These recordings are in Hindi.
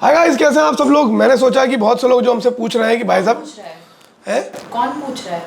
हाय गाइस, कैसे हैं आप सब लोग। मैंने सोचा कि बहुत से लोग जो हमसे पूछ रहे हैं कि भाई साहब है कौन पूछ रहा है?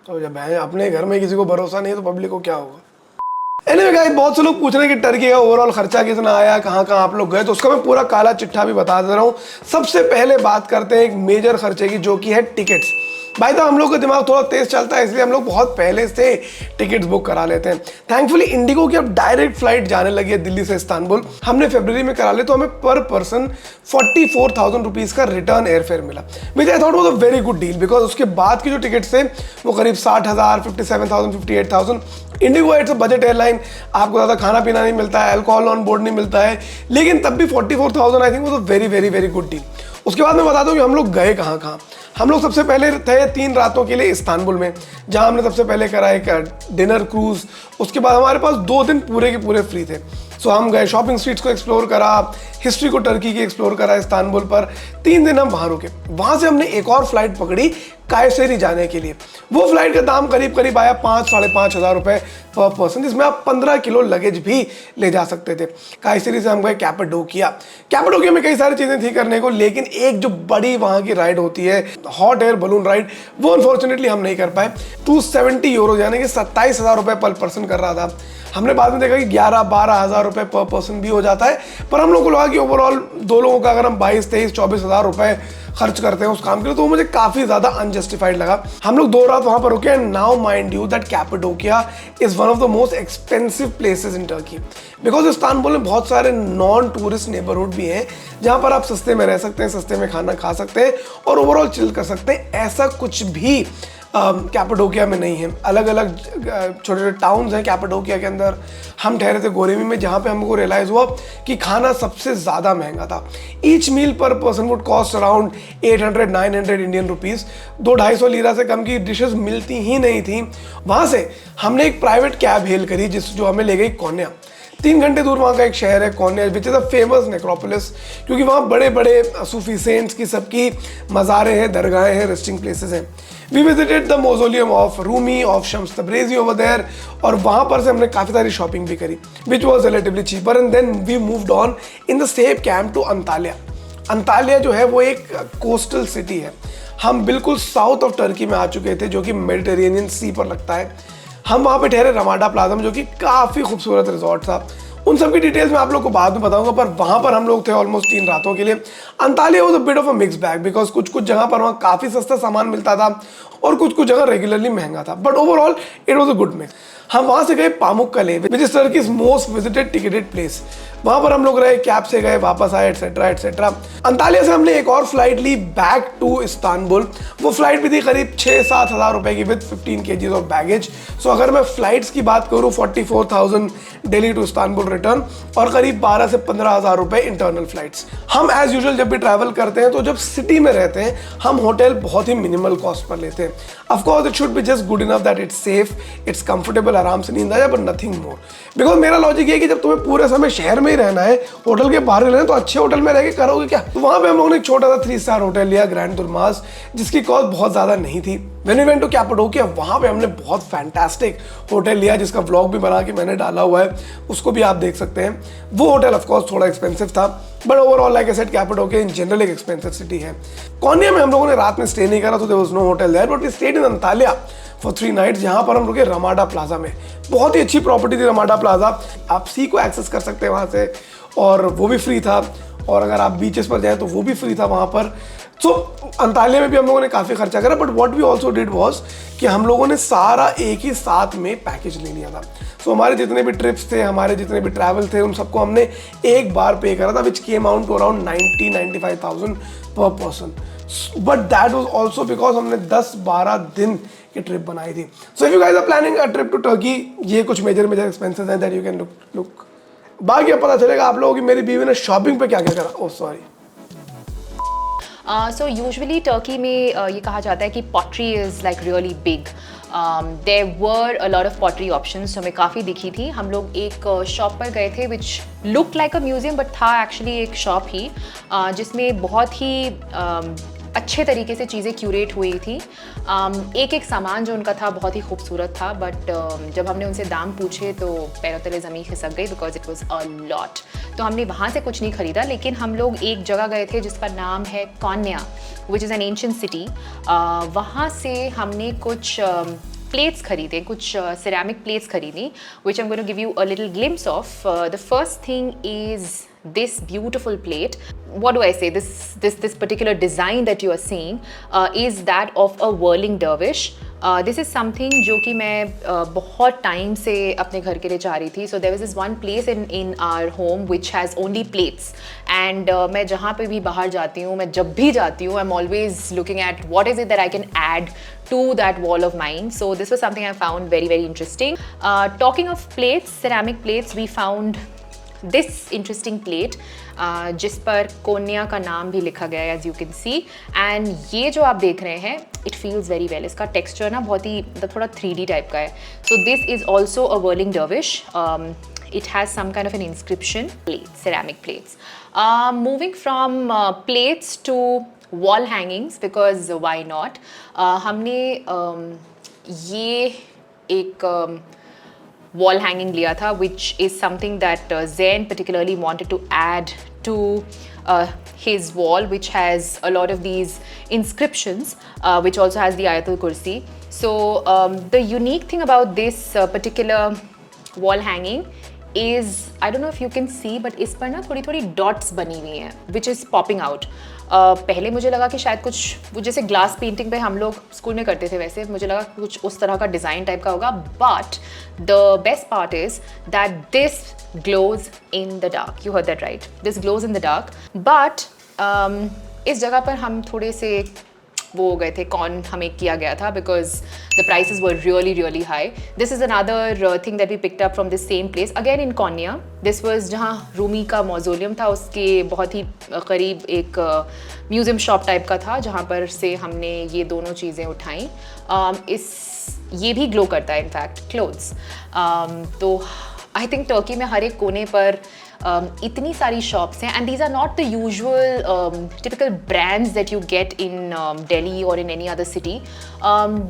तो जब है अपने घर में किसी को भरोसा नहीं है तो पब्लिक को क्या होगा। एनीवे गाइस, बहुत से लोग पूछ रहे हैं कि टर्की का ओवरऑल खर्चा कितना आया, कहाँ कहाँ आप लोग गए, तो उसका मैं पूरा काला चिट्ठा भी बता दे रहा हूँ। सबसे पहले बात करते हैं एक मेजर खर्चे की, जो कि है टिकट्स। भाई तो हम लोग का दिमाग थोड़ा तेज चलता है, इसलिए हम लोग बहुत पहले से टिकट्स बुक करा लेते हैं। थैंकफुली इंडिगो की अब डायरेक्ट फ्लाइट जाने लगी है दिल्ली से इस्तांबुल। हमने फरवरी में करा ले तो हमें पर पर्सन 44,000 रुपीज़ का रिटर्न एयरफेयर मिला, which I thought was a very good deal. Because उसके बाद की जो टिकट्स थे वो करीब 60,000, 57,000, 58,000। Indigo it's a budget airline, आपको ज़्यादा खाना पीना नहीं मिलता है, अल्कोहल ऑन बोर्ड नहीं मिलता है, लेकिन तब भी 44,000 I think was a very very very good deal. उसके बाद मैं बता दूं कि हम लोग गए कहाँ कहाँ। हम लोग सबसे पहले थे 3 रातों के लिए इस्तांबुल में, जहाँ हमने सबसे पहले करा एक डिनर क्रूज। उसके बाद हमारे पास 2 दिन पूरे के पूरे फ्री थे। सो हम गए, शॉपिंग स्ट्रीट्स को एक्सप्लोर करा, हिस्ट्री को टर्की की एक्सप्लोर करा इस्तांबुल पर। 3 दिन हम वहाँ रुके। वहाँ से हमने एक और फ्लाइट पकड़ी कायसेरी जाने के लिए। वो फ्लाइट का दाम करीब करीब आया 5-5.5 हज़ार रुपये पर पर्सन, जिसमें आप 15 किलो लगेज भी ले जा सकते थे। कायसेरी से हम गए कैपाडोकिया। कैपाडोकिया में कई सारी चीज़ें थी करने को, लेकिन एक जो बड़ी वहाँ की राइड होती है हॉट एयर बलून राइड, वो अनफॉर्चुनेटली हम नहीं कर पाए। 270 यूरो यानी कि 27,000 रुपये पर पर्सन कर रहा था। हमने बाद में देखा कि 11-12 हज़ार रुपये पर पर्सन भी हो जाता है, पर हम लोग को लगा कि ओवरऑल 2 लोगों का अगर हम 22-23-24 हज़ार रुपये खर्च करते हैं उस काम के लिए, तो मुझे काफ़ी ज़्यादा अनजस्टिफाइड लगा। हम लोग 2 रात वहाँ पर रुके। And now mind you that Cappadocia is one of the most expensive places in Turkey, because Istanbul में बहुत सारे नॉन टूरिस्ट नेबरहुड भी हैं जहाँ पर आप सस्ते में रह सकते हैं, सस्ते में खाना खा सकते हैं और ओवरऑल चिल कर सकते हैं। ऐसा कुछ भी कैपाडोकिया में नहीं है। अलग अलग छोटे छोटे टाउन्स हैं कैपाडोकिया के अंदर। हम ठहरे थे गोरेमी में, जहाँ पे हमको रियलाइज़ हुआ कि खाना सबसे ज़्यादा महंगा था। ईच मील पर person would cost around 800-900 Indian rupees. 200-250 lira से कम की डिशेस मिलती ही नहीं थी। वहाँ से हमने एक प्राइवेट कैब हेल करी जो हमें ले गई कोन्या। 3 घंटे दूर वहाँ का एक शहर है Konya, which is a famous necropolis, क्योंकि वहाँ बड़े बड़े सूफी सेंट्स की सबकी मज़ारें हैं, दरगाहें हैं, रेस्टिंग प्लेसेस हैं। We visited the mausoleum of Rumi, of Shams Tabrizi over there, और वहाँ पर से हमने काफ़ी सारी शॉपिंग भी करी, which was relatively cheaper. And then we moved on in the same camp to Antalya. Antalya जो है वो एक कोस्टल सिटी है। हम बिल्कुल साउथ ऑफ टर्की में आ चुके थे, जो कि मेडिटेरेनियन सी पर लगता है। हम वहाँ पे ठहरे रमाडा प्लाजा में, जो कि काफ़ी खूबसूरत रिजॉर्ट था। उन सब की डिटेल्स मैं आप लोग को बाद में बताऊंगा, पर वहाँ पर हम लोग थे ऑलमोस्ट 3 रातों के लिए। Antalya was a bit of a mix bag, because कुछ कुछ जगह पर वहाँ काफ़ी सस्ता सामान मिलता था और कुछ कुछ जगह रेगुलरली महंगा था, but overall it was a good mix. हम वहाँ से गए पामुक्कले, which is Turkey's most visited ticketed place. वहाँ पर हम लोग रहे, कैब से गए, वापस आए, एटसेट्रा एटसेट्रा। अंतालिया से हमने एक और फ्लाइट ली बैक टू इस्तांबुल। वो फ्लाइट भी थी करीब 6-7 हज़ार रुपए की, with 15 kgs of baggage. So अगर मैं फ्लाइट्स की बात करूँ, 44,000 दिल्ली टू इस्तांबुल रिटर्न, और करीब 12 से 15 हज़ार रुपए इंटरनल फ्लाइट्स। हम एज यूजुअल जब भी ट्रैवल करते हैं, तो जब सिटी में रहते हैं हम होटल बहुत ही मिनिमल कॉस्ट पर लेते हैं। Of course it should be just good enough that it's safe, it's comfortable, आराम से नींद आ जाए, बट नथिंग मोर। बिकॉज मेरा लॉजिक ये है कि जब तुम्हें पूरे समय शहर में ही रहना है, होटल के बाहर रहना है, तो अच्छे होटल में रह के करोगे क्या। तो वहाँ पे हम लोगों ने एक छोटा सा 3 स्टार होटल लिया, ग्रैंड दुर्मास, जिसकी कॉस्ट बहुत ज़्यादा नहीं थी। When we went to कैपाडोकिया, वहाँ पे हमने बहुत फैंटास्टिक होटल लिया, जिसका व्लॉग भी बना के मैंने डाला हुआ है, उसको भी आप देख सकते हैं। वो होटल ऑफकोर्स थोड़ा एक्सपेंसिव था, but overall like I said Cappadocia in general एक एक्सपेंसिव सिटी है। कोन्या में हम लोगों ने रात में स्टे नहीं करा, तो there was no hotel there, but we stayed in Antalya for 3 nights, जहाँ पर हम रुके रमाडा प्लाजा में। बहुत ही अच्छी प्रॉपर्टी थी रमाडा प्लाजा। आप सी को एक्सेस कर सकते हैं वहाँ से, और वो भी फ्री था। और अगर आप बीचेस पर जाएँ तो वो भी फ्री था वहाँ पर। सो अंतालिया में भी हम लोगों ने काफ़ी खर्चा करा, but what we also did was कि हम लोगों ने सारा एक ही साथ में पैकेज ले लिया था। सो हमारे जितने भी ट्रिप्स थे, हमारे जितने भी ट्रैवल थे, उन सबको हमने एक बार पे करा था, which came out to around 90-95,000 per person. But that was also because हमने 10-12 दिन की ट्रिप बनाई थी। So if you guys are planning a trip to Turkey, ये कुछ मेजर एक्सपेंसेस हैं दैट यू कैन लुक। बाकी अब पता चलेगा आप लोगों की मेरी बीवी ने शॉपिंग पे क्या क्या करा। Oh sorry. So usually Turkey में ये कहा जाता है कि pottery is like really big. There were a lot of pottery options, हमें काफ़ी दिखी थी। हम लोग एक शॉप पर गए थे which look like a museum, but था एक्चुअली एक शॉप ही, जिसमें बहुत ही अच्छे तरीके से चीज़ें क्यूरेट हुई थी। एक एक सामान जो उनका था बहुत ही खूबसूरत था, बट जब हमने उनसे दाम पूछे तो पैरों तले ज़मीन खिसक गई, because it was a lot. तो हमने वहाँ से कुछ नहीं ख़रीदा, लेकिन हम लोग एक जगह गए थे जिसका नाम है Konya, which is an ancient city. वहाँ से हमने कुछ प्लेट्स खरीदे, कुछ सिरेमिक प्लेट्स खरीदी, which I'm going to give you a little glimpse of. The first thing is this beautiful plate. What do I say? This particular design that you are seeing is that of a whirling dervish. This is something जो कि मैं बहुत टाइम से अपने घर के लिए चाह रही थी. So there was this one place in our home which has only plates. And मैं जहाँ पे भी बाहर जाती हूँ, मैं जब भी जाती हूँ, I'm always looking at what is it that I can add to that wall of mine. So this was something I found very, very interesting. Talking of plates, ceramic plates, we found this interesting plate जिस पर कोन्या का नाम भी लिखा गया है, as you can see. And ये जो आप देख रहे हैं, it feels very well. इसका texture ना बहुत ही थोड़ा 3D टाइप का है. So this is also a whirling dervish. It has some kind of an inscription. Plates, ceramic plates. Moving from plates to wall hangings, because why not? हमने ये एक wall hanging लिया था, which is something that Zain particularly wanted to add to his wall, which has a lot of these inscriptions, which also has the Ayatul Kursi. So the unique thing about this particular wall hanging is, I don't know if you can see, but इस पर ना थोड़ी थोड़ी dots बनी हुई हैं, which is popping out. पहले मुझे लगा कि शायद कुछ वो जैसे ग्लास पेंटिंग पे हम लोग स्कूल में करते थे, वैसे मुझे लगा कुछ उस तरह का डिज़ाइन टाइप का होगा. But the best part is that this glows in the dark. You heard that right, this glows in the dark. But इस जगह पर हम थोड़े से वो हो गए थे, कौन हमें किया गया था, because the prices were really high. This is another thing that we picked up from this same place, again in Konya. This was जहाँ रूमी का मौजोलियम था, उसके बहुत ही करीब एक म्यूज़ियम शॉप टाइप का था, जहाँ पर से हमने ये दोनों चीज़ें उठाई. ये भी ग्लो करता है इनफैक्ट क्लोथ्स. तो आई थिंक टर्की में हर एक कोने पर इतनी सारी शॉप्स हैं, and these are not the usual typical brands that you get in Delhi और in any other city.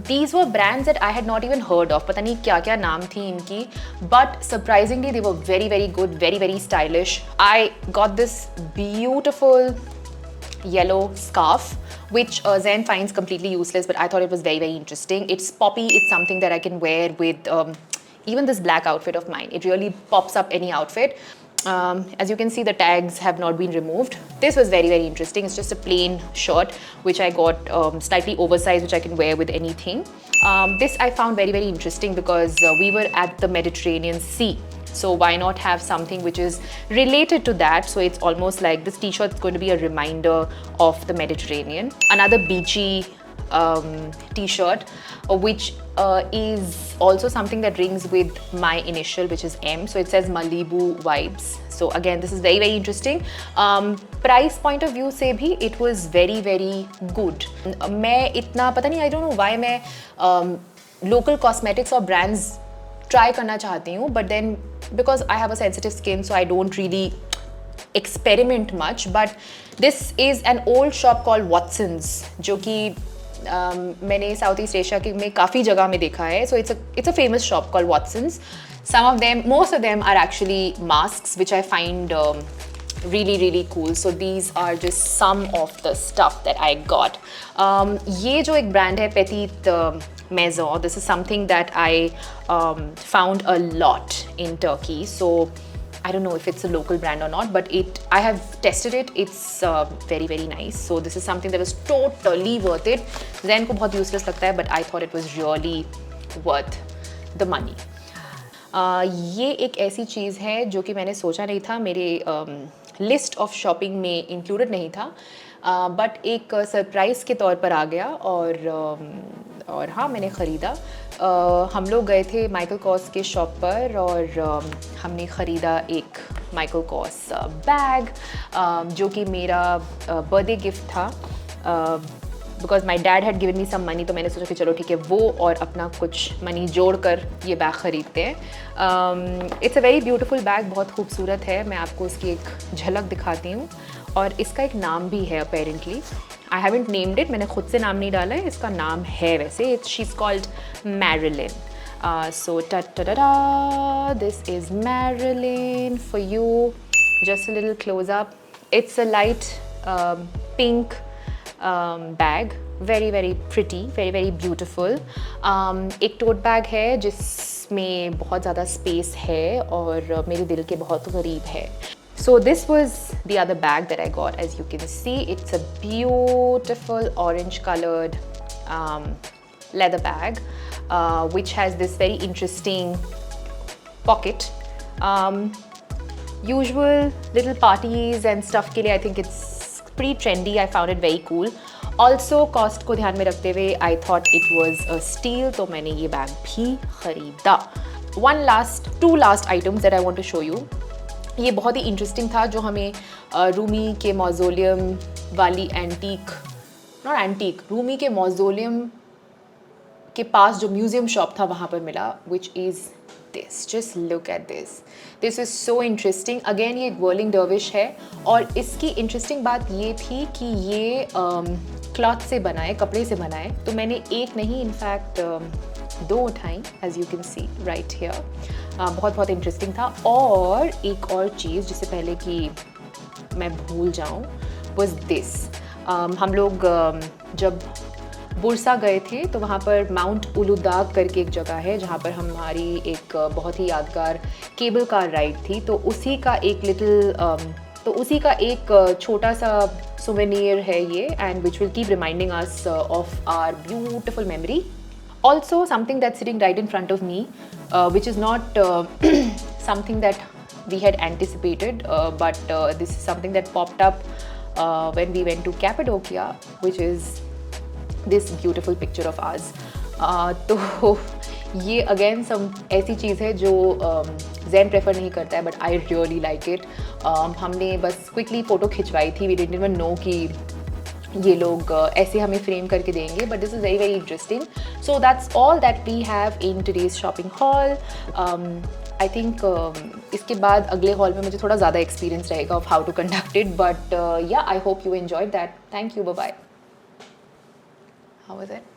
These were brands that I had not even heard of. पता नहीं क्या क्या नाम थी इनकी, but surprisingly they were very good, very stylish. I got this beautiful yellow scarf, which Zain finds completely useless, but I thought it was very interesting. It's poppy. It's something that I can wear with even this black outfit of mine. It really pops up any outfit. As you can see, the tags have not been removed. This was very interesting. It's just a plain shirt, which I got slightly oversized, which I can wear with anything. This I found very interesting because we were at the Mediterranean Sea. So why not have something which is related to that? So it's almost like this t-shirt is going to be a reminder of the Mediterranean. Another beachy t-shirt, which is also something that rings with my initial, which is M. So it says Malibu vibes. So again, this is very interesting. Price point of view से भी it was very good. मैं इतना पता नहीं, I don't know why मैं local cosmetics और brands try करना चाहती हूँ, but then because I have a sensitive skin, so I don't really experiment much. But this is an old shop called Watsons, जो कि मैंने साउथ ईस्ट एशिया के में काफ़ी जगह में देखा है. So it's a famous shop called Watsons. Most of them are actually masks, which I find really cool. So these are just some of the stuff that I got. ये जो एक brand है Petite Maison, this is something that I found a lot in Turkey. So I don't know if it's a local brand or not, but I have tested it. It's very nice. So this is something that was totally worth it. Zain को बहुत useless लगता है, but I thought it was really worth the money. ये एक ऐसी चीज़ है जो कि मैंने सोचा नहीं था, मेरे लिस्ट ऑफ शॉपिंग में इंक्लूडेड नहीं था, बट एक सरप्राइज़ के तौर पर आ गया. और हाँ, मैंने ख़रीदा. हम लोग गए थे माइकल कॉर्स के शॉप पर और हमने ख़रीदा एक माइकल कॉर्स बैग, जो कि मेरा बर्थडे गिफ्ट था. Because my dad had given me some money, तो मैंने सोचा कि चलो ठीक है, वो और अपना कुछ मनी जोड़ कर ये बैग ख़रीदते हैं. It's a very beautiful bag, बहुत खूबसूरत है. मैं आपको उसकी एक झलक दिखाती हूँ, और इसका एक नाम भी है apparently. I haven't named it, मैंने खुद से नाम नहीं डाला है, इसका नाम है वैसे, she is called Marilyn. So this is Marilyn for you. Just a little close up. It's a light pink bag, very pretty, very beautiful. एक tote bag है जिसमें बहुत ज़्यादा space है और मेरे दिल के बहुत करीब है. So this was the other bag that I got. As you can see, it's a beautiful orange colored leather bag, which has this very interesting pocket. Usual little parties and stuff के लिए I think it's pretty trendy. I found it very cool. Also cost को ध्यान में रखते हुए I thought it was a steal, तो मैंने ये बैग भी खरीदा. Two last items that I want to show you. ये बहुत ही इंटरेस्टिंग था जो हमें रूमी के मौजोलियम वाली रूमी के मौजोलियम के पास जो म्यूज़ियम शॉप था वहाँ पर मिला, which is this. Just look at this. This is so interesting. Again ये एक whirling dervish है और इसकी इंटरेस्टिंग बात ये थी कि ये क्लॉथ से बना है, कपड़े से बना है. तो मैंने एक नहीं इनफैक्ट 2 उठाई, as you can see right here. बहुत इंटरेस्टिंग था. और एक और चीज़ जिससे पहले कि मैं भूल जाऊँ was this. हम लोग जब बुरसा गए थे तो वहाँ पर माउंट उलुदाग करके एक जगह है जहाँ पर हमारी एक बहुत ही यादगार केबल कार राइड थी. तो उसी का एक छोटा सा सुवेनियर है ये, and which will keep reminding us of our beautiful memory. Also something that's sitting right in front of me, which is not something that we had anticipated, but this is something that popped up when we went to Cappadocia, which is this beautiful picture of ours. तो ये अगेन ऐसी चीज़ है जो जैन प्रेफर नहीं करता है, but I really like it. हमने बस क्विकली फ़ोटो खिंचवाई थी. वी डिडंट इवन नो कि ये लोग ऐसे हमें फ्रेम करके देंगे, but this is very interesting. So that's all that we have in today's shopping hall. I think इसके बाद अगले हॉल में मुझे थोड़ा ज़्यादा एक्सपीरियंस रहेगा of how to conduct it, but yeah I hope you enjoyed that. Thank you, bye bye. How was it?